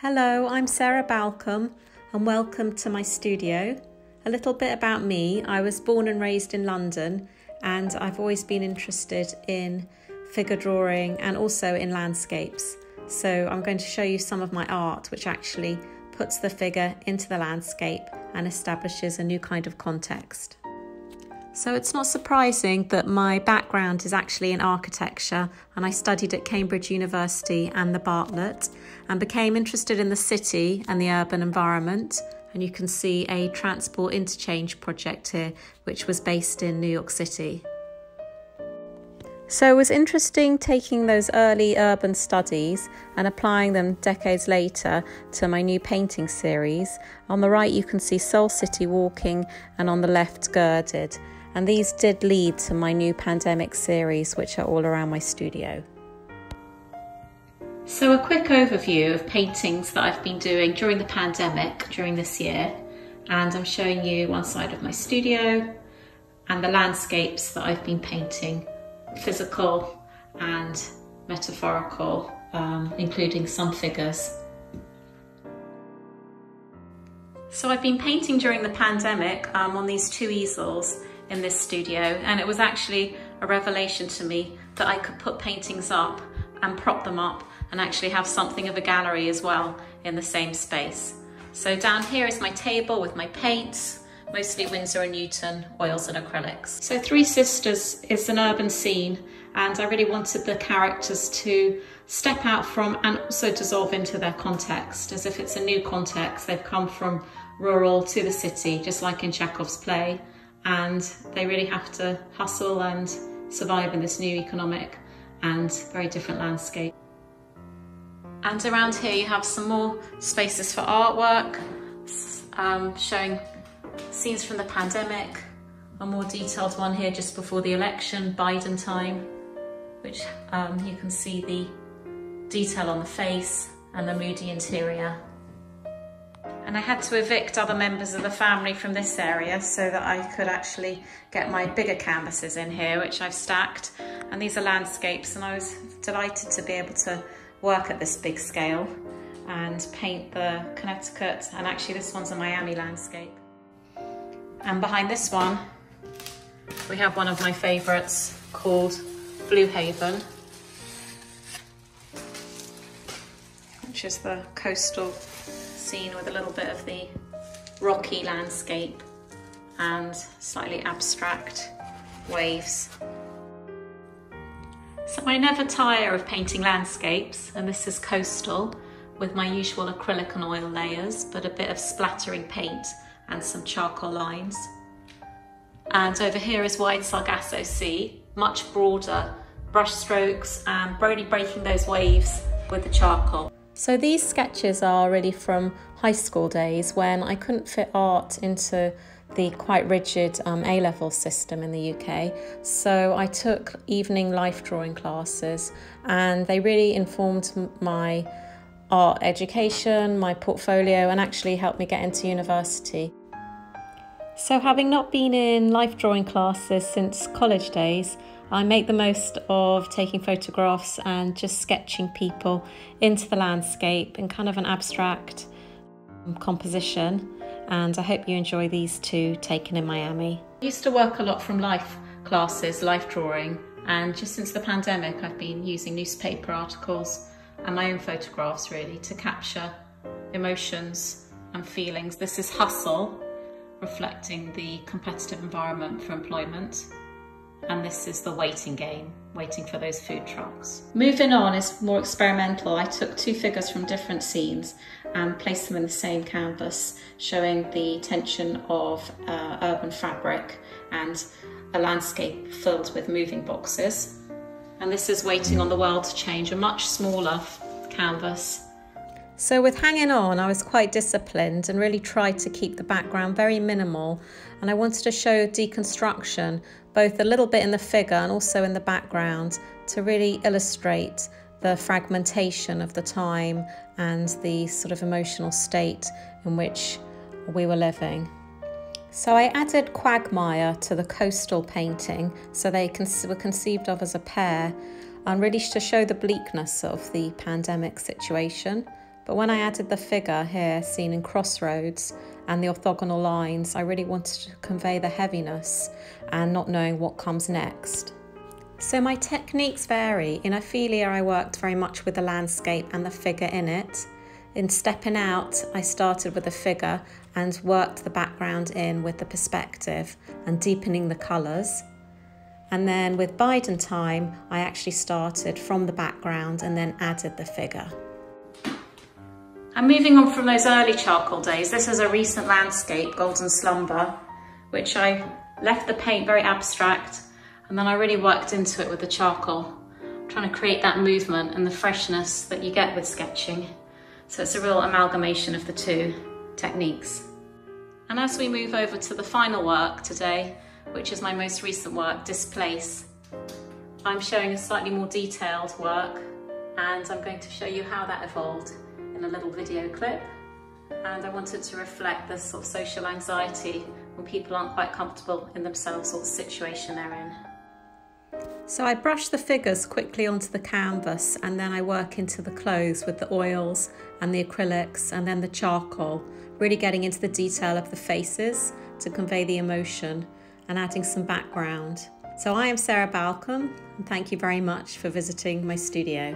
Hello, I'm Sarah Balcombe and welcome to my studio. A little bit about me. I was born and raised in London and I've always been interested in figure drawing and also in landscapes. So I'm going to show you some of my art which actually puts the figure into the landscape and establishes a new kind of context. So it's not surprising that my background is actually in architecture, and I studied at Cambridge University and the Bartlett and became interested in the city and the urban environment. And you can see a transport interchange project here, which was based in New York City. So it was interesting taking those early urban studies and applying them decades later to my new painting series. On the right you can see Seoul City walking and on the left girded. And these did lead to my new pandemic series, which are all around my studio. So a quick overview of paintings that I've been doing during the pandemic, during this year. And I'm showing you one side of my studio and the landscapes that I've been painting, physical and metaphorical, including some figures. So I've been painting during the pandemic on these two easels in this studio, and it was actually a revelation to me that I could put paintings up and prop them up and actually have something of a gallery as well in the same space. So down here is my table with my paints, mostly Winsor & Newton oils and acrylics. So Three Sisters is an urban scene, and I really wanted the characters to step out from and also dissolve into their context, as if it's a new context. They've come from rural to the city, just like in Chekhov's play, and they really have to hustle and survive in this new economic and very different landscape. And around here you have some more spaces for artwork, showing scenes from the pandemic, a more detailed one here just before the election, Biden time, which you can see the detail on the face and the moody interior. And I had to evict other members of the family from this area so that I could actually get my bigger canvases in here, which I've stacked. And these are landscapes, and I was delighted to be able to work at this big scale and paint the Connecticut, and actually this one's a Miami landscape. And behind this one, we have one of my favorites called Blue Haven, which is the coastal scene with a little bit of the rocky landscape and slightly abstract waves. So I never tire of painting landscapes, and this is coastal with my usual acrylic and oil layers, but a bit of splattering paint and some charcoal lines. And over here is Wide Sargasso Sea, much broader brush strokes and really breaking those waves with the charcoal. So these sketches are really from high school days when I couldn't fit art into the quite rigid A-level system in the UK. So I took evening life drawing classes, and they really informed my art education, my portfolio, and actually helped me get into university. So having not been in life drawing classes since college days, I make the most of taking photographs and just sketching people into the landscape in kind of an abstract composition. And I hope you enjoy these two taken in Miami. I used to work a lot from life classes, life drawing, and just since the pandemic I've been using newspaper articles and my own photographs really to capture emotions and feelings. This is Hustle, reflecting the competitive environment for employment. And this is the waiting game, waiting for those food trucks. Moving on is more experimental. I took two figures from different scenes and placed them in the same canvas, showing the tension of urban fabric and a landscape filled with moving boxes. And this is Waiting on the World to Change, a much smaller canvas. So with Hanging On, I was quite disciplined and really tried to keep the background very minimal, and I wanted to show deconstruction, both a little bit in the figure and also in the background, to really illustrate the fragmentation of the time and the sort of emotional state in which we were living. So I added quagmire to the coastal painting, so they were conceived of as a pair, and really to show the bleakness of the pandemic situation. But when I added the figure here, seen in Crossroads, and the orthogonal lines, I really wanted to convey the heaviness and not knowing what comes next. So my techniques vary. In Ophelia, I worked very much with the landscape and the figure in it. In Stepping Out, I started with the figure and worked the background in with the perspective and deepening the colours. And then with Biding Time, I actually started from the background and then added the figure. And moving on from those early charcoal days, this is a recent landscape, Golden Slumber, which I left the paint very abstract, and then I really worked into it with the charcoal, trying to create that movement and the freshness that you get with sketching. So it's a real amalgamation of the two techniques. And as we move over to the final work today, which is my most recent work, Displace, I'm showing a slightly more detailed work, and I'm going to show you how that evolved in a little video clip. And I wanted to reflect this sort of social anxiety when people aren't quite comfortable in themselves or the situation they're in. So I brush the figures quickly onto the canvas, and then I work into the clothes with the oils and the acrylics and then the charcoal, really getting into the detail of the faces to convey the emotion and adding some background. So I am Sarah Balcombe, and thank you very much for visiting my studio.